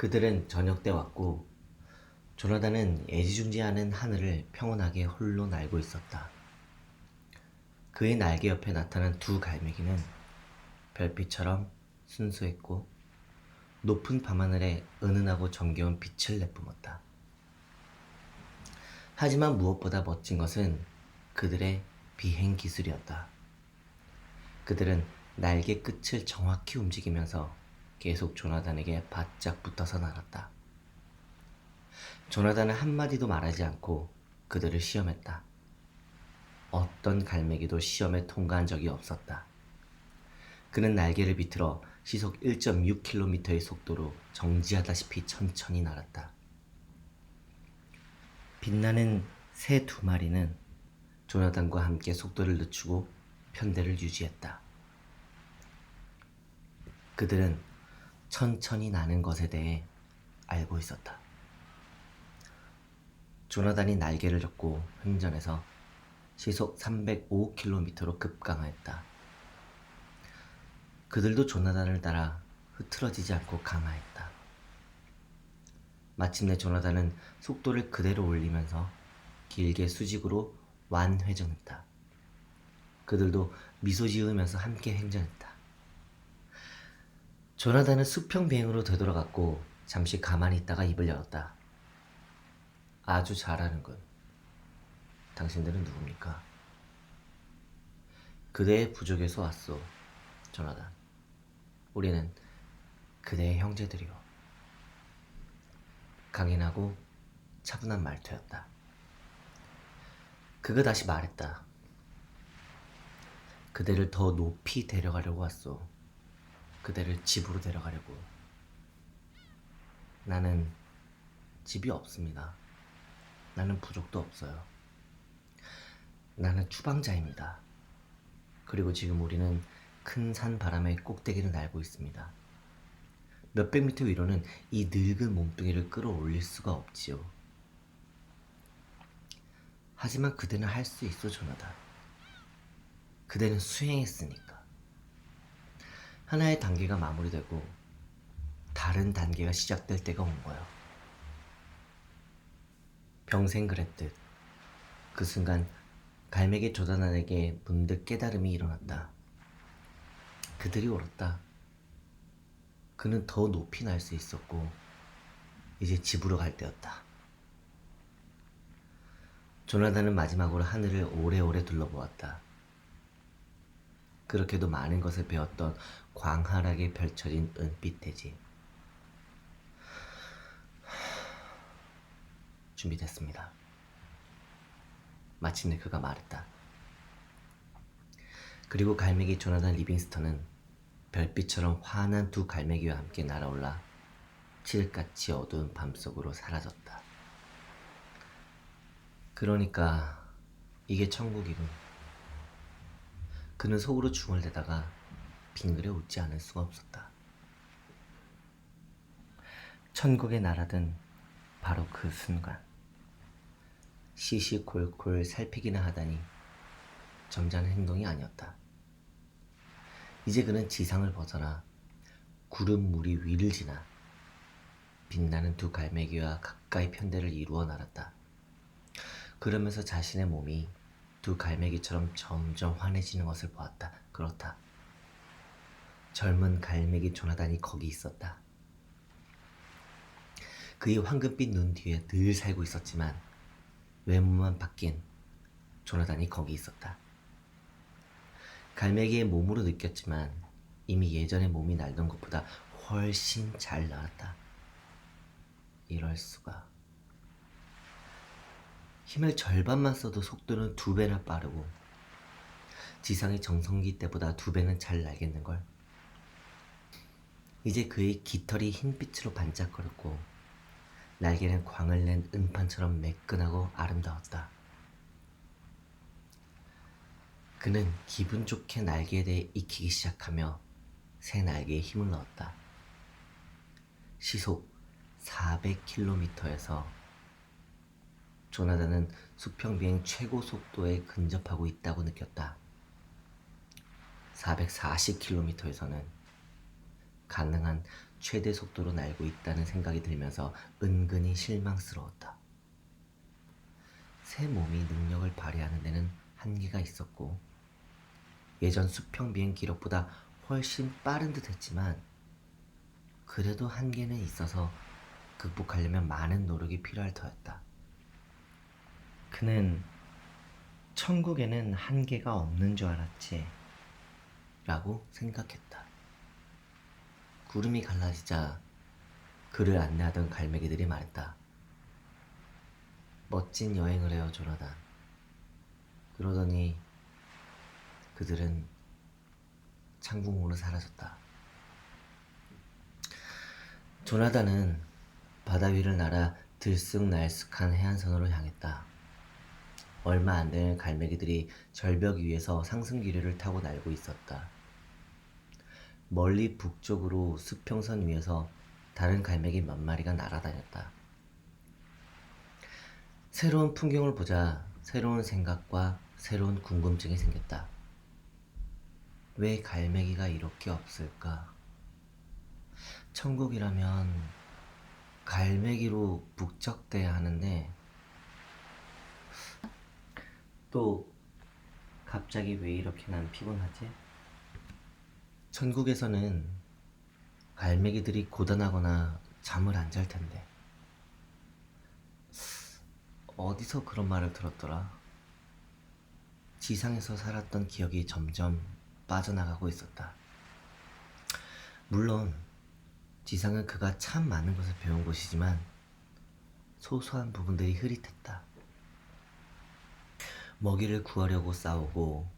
그들은 저녁 때 왔고 조나단은 애지중지하는 하늘을 평온하게 홀로 날고 있었다. 그의 날개 옆에 나타난 두 갈매기는 별빛처럼 순수했고 높은 밤하늘에 은은하고 정겨운 빛을 내뿜었다. 하지만 무엇보다 멋진 것은 그들의 비행 기술이었다. 그들은 날개 끝을 정확히 움직이면서 계속 조나단에게 바짝 붙어서 날았다. 조나단은 한마디도 말하지 않고 그들을 시험했다. 어떤 갈매기도 시험에 통과한 적이 없었다. 그는 날개를 비틀어 시속 1.6km의 속도로 정지하다시피 천천히 날았다. 빛나는 새 두 마리는 조나단과 함께 속도를 늦추고 편대를 유지했다. 그들은 천천히 나는 것에 대해 알고 있었다. 조나단이 날개를 접고 횡전해서 시속 305km로 급강하였다. 그들도 조나단을 따라 흐트러지지 않고 강하였다. 마침내 조나단은 속도를 그대로 올리면서 길게 수직으로 완회전했다. 그들도 미소 지으면서 함께 횡전했다. 조나단은 수평 비행으로 되돌아갔고 잠시 가만히 있다가 입을 열었다. 아주 잘하는군. 당신들은 누굽니까? 그대의 부족에서 왔소, 조나단. 우리는 그대의 형제들이오. 강인하고 차분한 말투였다. 그가 다시 말했다. 그대를 더 높이 데려가려고 왔소. 그대를 집으로 데려가려고. 나는 집이 없습니다. 나는 부족도 없어요. 나는 추방자입니다. 그리고 지금 우리는 큰 산 바람의 꼭대기를 날고 있습니다. 몇백 미터 위로는 이 늙은 몸뚱이를 끌어올릴 수가 없지요. 하지만 그대는 할 수 있어, 조나단. 그대는 수행했으니까. 하나의 단계가 마무리되고 다른 단계가 시작될 때가 온 거예요. 평생 그랬듯 그 순간 갈매기 조나단에게 문득 깨달음이 일어났다. 그들이 옳았다. 그는 더 높이 날 수 있었고 이제 집으로 갈 때였다. 조나단은 마지막으로 하늘을 오래오래 둘러보았다. 그렇게도 많은 것을 배웠던 광활하게 펼쳐진 은빛 대지. 준비됐습니다. 마침내 그가 말했다. 그리고 갈매기 조나단 리빙스턴은 별빛처럼 환한 두 갈매기와 함께 날아올라 칠흑같이 어두운 밤속으로 사라졌다. 그러니까 이게 천국이군. 그는 속으로 중얼대다가 빙그레 웃지 않을 수가 없었다. 천국의 나라든 바로 그 순간 시시콜콜 살피기나 하다니 점잖은 행동이 아니었다. 이제 그는 지상을 벗어나 구름 무리 위를 지나 빛나는 두 갈매기와 가까이 편대를 이루어 날았다. 그러면서 자신의 몸이 두 갈매기처럼 점점 환해지는 것을 보았다. 그렇다. 젊은 갈매기 조나단이 거기 있었다. 그의 황금빛 눈 뒤에 늘 살고 있었지만 외모만 바뀐 조나단이 거기 있었다. 갈매기의 몸으로 느꼈지만 이미 예전의 몸이 날던 것보다 훨씬 잘 나았다. 이럴 수가. 힘을 절반만 써도 속도는 2배나 빠르고 지상의 정성기 때보다 2배는 잘 날겠는걸. 이제 그의 깃털이 흰빛으로 반짝거렸고 날개는 광을 낸 은판처럼 매끈하고 아름다웠다. 그는 기분 좋게 날개에 대해 익히기 시작하며 새 날개에 힘을 넣었다. 시속 400km에서 조나단은 수평비행 최고 속도에 근접하고 있다고 느꼈다. 440km에서는 가능한 최대 속도로 날고 있다는 생각이 들면서 은근히 실망스러웠다. 새 몸이 능력을 발휘하는 데는 한계가 있었고 예전 수평 비행 기록보다 훨씬 빠른 듯 했지만 그래도 한계는 있어서 극복하려면 많은 노력이 필요할 터였다. 그는 천국에는 한계가 없는 줄 알았지 라고 생각했다. 구름이 갈라지자 그를 안내하던 갈매기들이 말했다. 멋진 여행을 해요, 조나단. 그러더니 그들은 창궁으로 사라졌다. 조나단은 바다 위를 날아 들쑥날쑥한 해안선으로 향했다. 얼마 안 되는 갈매기들이 절벽 위에서 상승기류를 타고 날고 있었다. 멀리 북쪽으로 수평선 위에서 다른 갈매기 몇 마리가 날아다녔다. 새로운 풍경을 보자 새로운 생각과 새로운 궁금증이 생겼다. 왜 갈매기가 이렇게 없을까? 천국이라면 갈매기로 북적대야 하는데 또 갑자기 왜 이렇게 난 피곤하지? 천국에서는 갈매기들이 고단하거나 잠을 안 잘 텐데 어디서 그런 말을 들었더라? 지상에서 살았던 기억이 점점 빠져나가고 있었다. 물론 지상은 그가 참 많은 것을 배운 곳이지만 소소한 부분들이 흐릿했다. 먹이를 구하려고 싸우고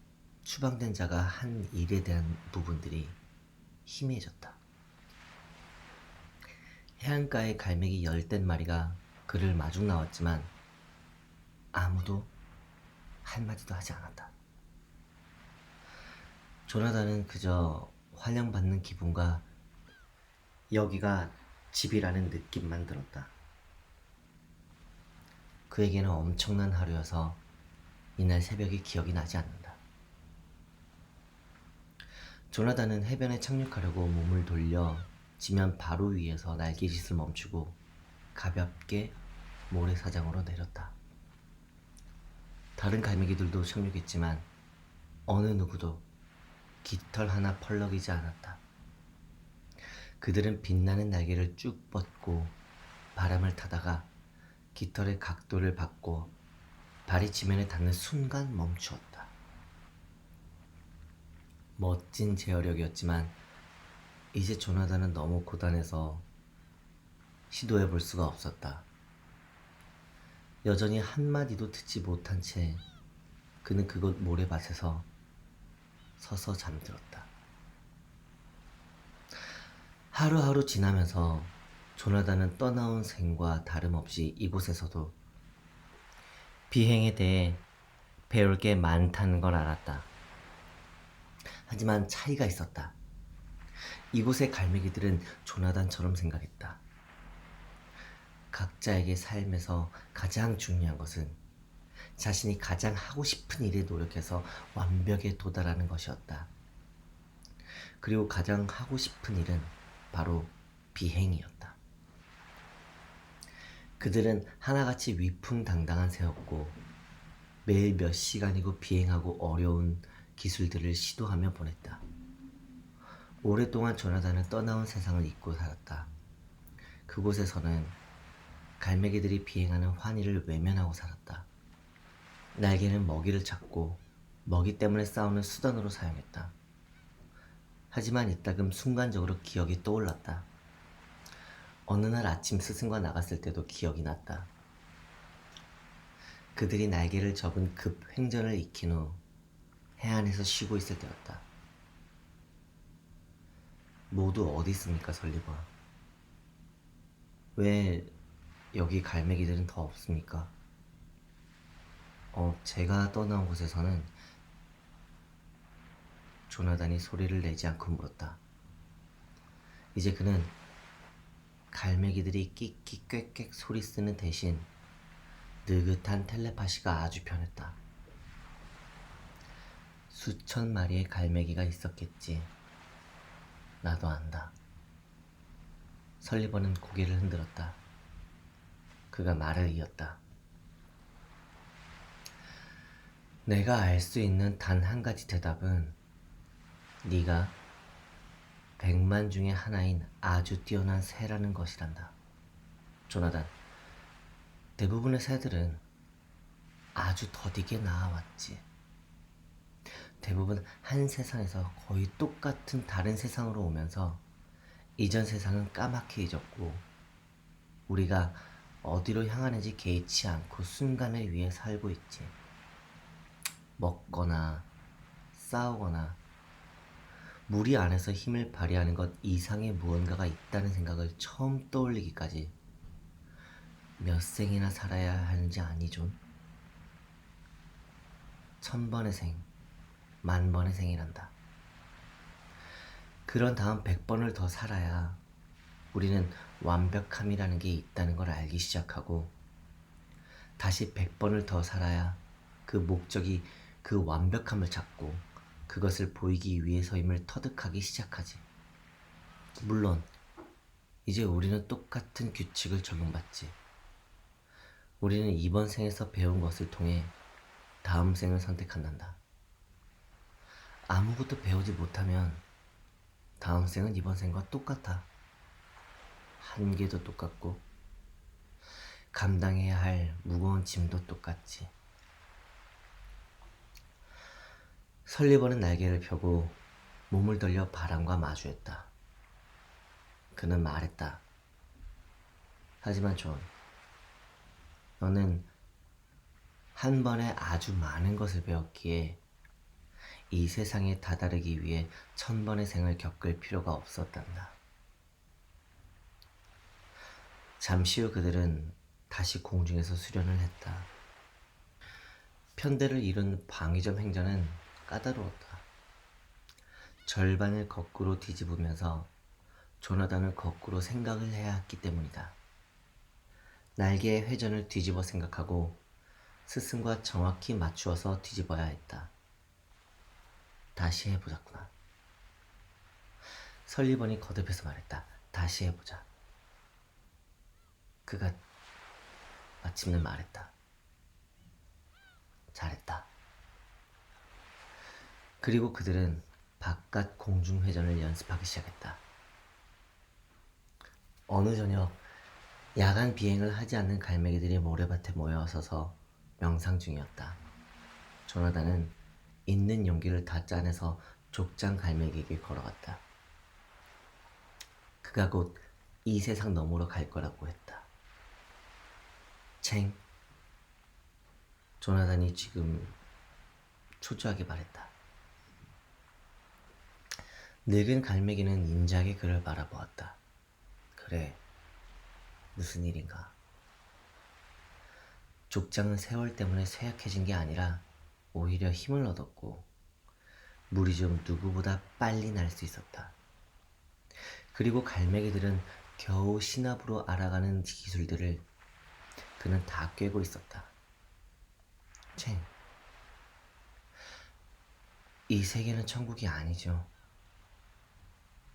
추방된 자가 한 일에 대한 부분들이 희미해졌다. 해안가의 갈매기 10댓마리가 그를 마중 나왔지만 아무도 한마디도 하지 않았다. 조나단은 그저 환영받는 기분과 여기가 집이라는 느낌만 들었다. 그에게는 엄청난 하루여서 이날 새벽이 기억이 나지 않는다. 조나단은 해변에 착륙하려고 몸을 돌려 지면 바로 위에서 날개짓을 멈추고 가볍게 모래사장으로 내렸다. 다른 갈매기들도 착륙했지만 어느 누구도 깃털 하나 펄럭이지 않았다. 그들은 빛나는 날개를 쭉 뻗고 바람을 타다가 깃털의 각도를 바꿔 발이 지면에 닿는 순간 멈추었다. 멋진 제어력이었지만 이제 조나단은 너무 고단해서 시도해 볼 수가 없었다. 여전히 한마디도 듣지 못한 채 그는 그곳 모래밭에서 서서 잠들었다. 하루하루 지나면서 조나단은 떠나온 생과 다름없이 이곳에서도 비행에 대해 배울 게 많다는 걸 알았다. 하지만 차이가 있었다. 이곳의 갈매기들은 조나단처럼 생각했다. 각자에게 삶에서 가장 중요한 것은 자신이 가장 하고 싶은 일에 노력해서 완벽에 도달하는 것이었다. 그리고 가장 하고 싶은 일은 바로 비행이었다. 그들은 하나같이 위풍당당한 새였고 매일 몇 시간이고 비행하고 어려운 기술들을 시도하며 보냈다. 오랫동안 조나단은 떠나온 세상을 잊고 살았다. 그곳에서는 갈매기들이 비행하는 환희를 외면하고 살았다. 날개는 먹이를 찾고 먹이 때문에 싸우는 수단으로 사용했다. 하지만 이따금 순간적으로 기억이 떠올랐다. 어느 날 아침 스승과 나갔을 때도 기억이 났다. 그들이 날개를 접은 급 횡전을 익힌 후 해안에서 쉬고 있을 때였다. 모두 어디 있습니까, 설리버? 왜 여기 갈매기들은 더 없습니까? 제가 떠나온 곳에서는 조나단이 소리를 내지 않고 물었다. 이제 그는 갈매기들이 끽끽 꽥꽥 소리 쓰는 대신 느긋한 텔레파시가 아주 편했다. 수천 마리의 갈매기가 있었겠지. 나도 안다. 설리번은 고개를 흔들었다. 그가 말을 이었다. 내가 알 수 있는 단 한 가지 대답은 네가 100만 중에 하나인 아주 뛰어난 새라는 것이란다. 조나단, 대부분의 새들은 아주 더디게 나아왔지. 대부분 한 세상에서 거의 똑같은 다른 세상으로 오면서 이전 세상은 까맣게 잊었고 우리가 어디로 향하는지 개의치 않고 순간을 위해 살고 있지. 먹거나 싸우거나 무리 안에서 힘을 발휘하는 것 이상의 무언가가 있다는 생각을 처음 떠올리기까지 몇 생이나 살아야 하는지 아니 존? 1000번의 생, 10,000번의 생이란다. 그런 다음 100번을 더 살아야 우리는 완벽함이라는 게 있다는 걸 알기 시작하고 다시 100번을 더 살아야 그 목적이 그 완벽함을 찾고 그것을 보이기 위해서임을 터득하기 시작하지. 물론 이제 우리는 똑같은 규칙을 적용받지. 우리는 이번 생에서 배운 것을 통해 다음 생을 선택한단다. 아무것도 배우지 못하면 다음 생은 이번 생과 똑같아. 한계도 똑같고 감당해야 할 무거운 짐도 똑같지. 설리번은 날개를 펴고 몸을 돌려 바람과 마주했다. 그는 말했다. 하지만 존, 너는 한 번에 아주 많은 것을 배웠기에 이 세상에 다다르기 위해 1000번의 생을 겪을 필요가 없었단다. 잠시 후 그들은 다시 공중에서 수련을 했다. 편대를 이룬 방위점 행전은 까다로웠다. 절반을 거꾸로 뒤집으면서 조나단은 거꾸로 생각을 해야 했기 때문이다. 날개의 회전을 뒤집어 생각하고 스승과 정확히 맞추어서 뒤집어야 했다. 다시 해보자꾸나. 설리번이 거듭해서 말했다. 다시 해보자. 그가 마침내 말했다. 잘했다. 그리고 그들은 바깥 공중회전을 연습하기 시작했다. 어느 저녁 야간 비행을 하지 않는 갈매기들이 모래밭에 모여서서 명상 중이었다. 조나단은 있는 용기를 다 짜내서 족장 갈매기에게 걸어갔다. 그가 곧 이 세상 너머로 갈 거라고 했다. 챙. 조나단이 지금 초조하게 말했다. 늙은 갈매기는 인자하게 그를 바라보았다. 그래, 무슨 일인가? 족장은 세월 때문에 쇠약해진 게 아니라 오히려 힘을 얻었고 물이 좀 누구보다 빨리 날 수 있었다. 그리고 갈매기들은 겨우 신압으로 알아가는 기술들을 그는 다 꿰고 있었다. 챙, 이 세계는 천국이 아니죠.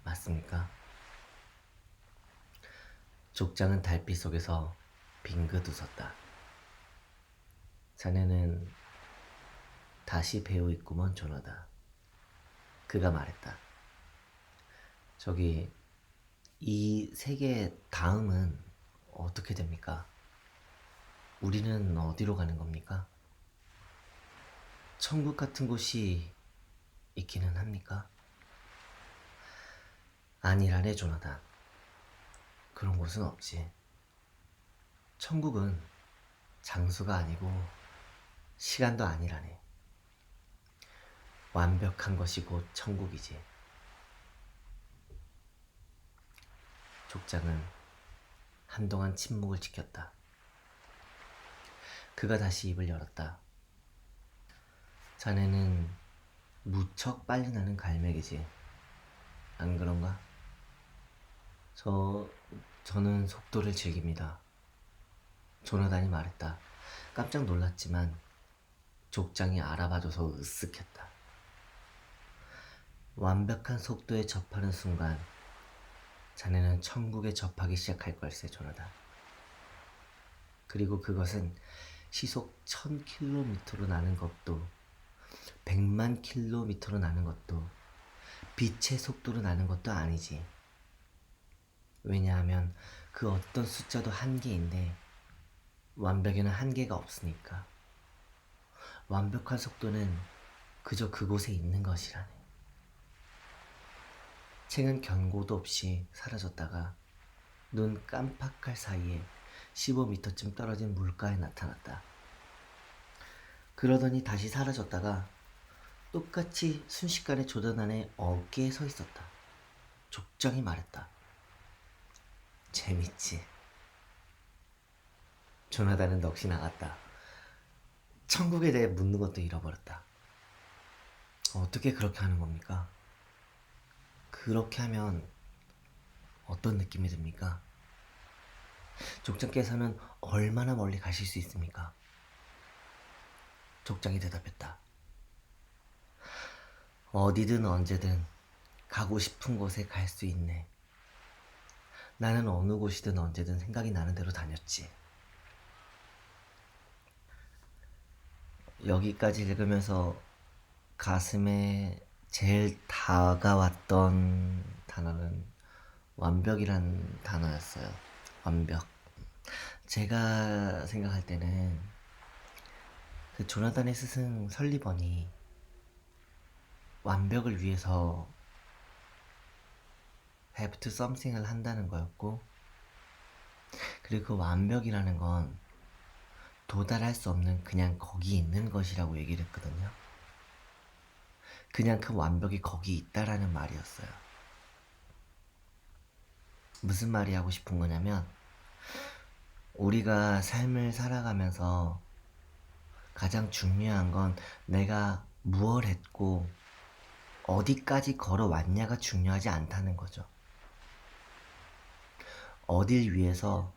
맞습니까? 족장은 달빛 속에서 빙긋 웃었다. 자네는 다시 배우 있구먼 조나다. 그가 말했다. 저기 이 세계 다음은 어떻게 됩니까? 우리는 어디로 가는 겁니까? 천국 같은 곳이 있기는 합니까? 아니라네 조나단. 그런 곳은 없지. 천국은 장소가 아니고 시간도 아니라네. 완벽한 것이 곧 천국이지. 족장은 한동안 침묵을 지켰다. 그가 다시 입을 열었다. 자네는 무척 빨리 나는 갈매기지. 안 그런가? 저는 속도를 즐깁니다. 조나단이 말했다. 깜짝 놀랐지만 족장이 알아봐줘서 으쓱했다. 완벽한 속도에 접하는 순간 자네는 천국에 접하기 시작할 걸세, 조나단. 그리고 그것은 시속 1000km로 나는 것도 100만 킬로미터로 나는 것도 빛의 속도로 나는 것도 아니지. 왜냐하면 그 어떤 숫자도 한계인데 완벽에는 한계가 없으니까. 완벽한 속도는 그저 그곳에 있는 것이라네. 책은 경고도 없이 사라졌다가 눈 깜빡할 사이에 15m쯤 떨어진 물가에 나타났다. 그러더니 다시 사라졌다가 똑같이 순식간에 조나단의 어깨에 서 있었다. 족장이 말했다. 재밌지. 조나단은 넋이 나갔다. 천국에 대해 묻는 것도 잃어버렸다. 어떻게 그렇게 하는 겁니까? 그렇게 하면 어떤 느낌이 듭니까? 족장께서는 얼마나 멀리 가실 수 있습니까? 족장이 대답했다. 어디든 언제든 가고 싶은 곳에 갈 수 있네. 나는 어느 곳이든 언제든 생각이 나는 대로 다녔지. 여기까지 읽으면서 가슴에 제일 다가왔던 단어는 완벽이란 단어였어요. 완벽. 제가 생각할 때는 그 조나단의 스승 설리번이 완벽을 위해서 have to something을 한다는 거였고, 그리고 그 완벽이라는 건 도달할 수 없는 그냥 거기 있는 것이라고 얘기를 했거든요. 그냥 그 완벽이 거기 있다라는 말이었어요. 무슨 말이 하고 싶은 거냐면, 우리가 삶을 살아가면서 가장 중요한 건 내가 무엇 했고 어디까지 걸어왔냐가 중요하지 않다는 거죠. 어딜 위해서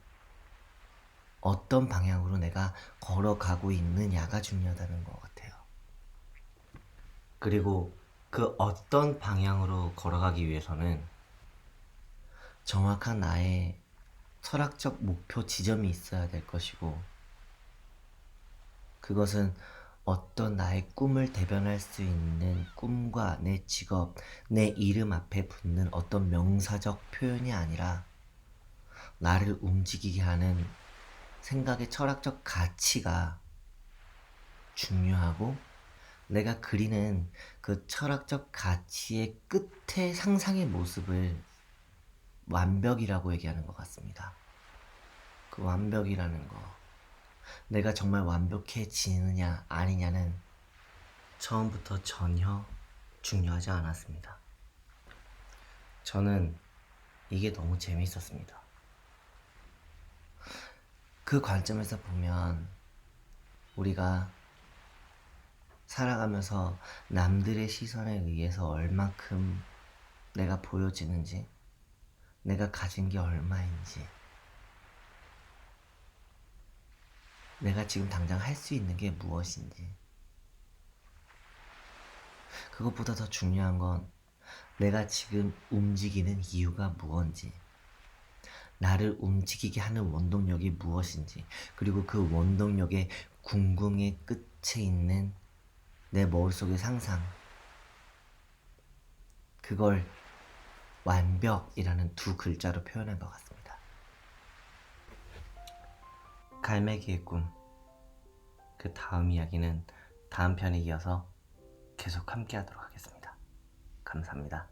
어떤 방향으로 내가 걸어가고 있느냐가 중요하다는 것 같아요. 그리고 그 어떤 방향으로 걸어가기 위해서는 정확한 나의 철학적 목표 지점이 있어야 될 것이고, 그것은 어떤 나의 꿈을 대변할 수 있는 꿈과 내 직업, 내 이름 앞에 붙는 어떤 명사적 표현이 아니라 나를 움직이게 하는 생각의 철학적 가치가 중요하고, 내가 그리는 그 철학적 가치의 끝에 상상의 모습을 완벽이라고 얘기하는 것 같습니다. 그 완벽이라는 거, 내가 정말 완벽해지느냐 아니냐는 처음부터 전혀 중요하지 않았습니다. 저는 이게 너무 재밌었습니다. 그 관점에서 보면 우리가 살아가면서 남들의 시선에 의해서 얼마큼 내가 보여지는지, 내가 가진 게 얼마인지, 내가 지금 당장 할 수 있는 게 무엇인지, 그것보다 더 중요한 건 내가 지금 움직이는 이유가 무엇인지, 나를 움직이게 하는 원동력이 무엇인지, 그리고 그 원동력의 궁극의 끝에 있는 내 머릿속의 상상, 그걸 완벽이라는 두 글자로 표현한 것 같습니다. 갈매기의 꿈, 그 다음 이야기는 다음 편에 이어서 계속 함께 하도록 하겠습니다. 감사합니다.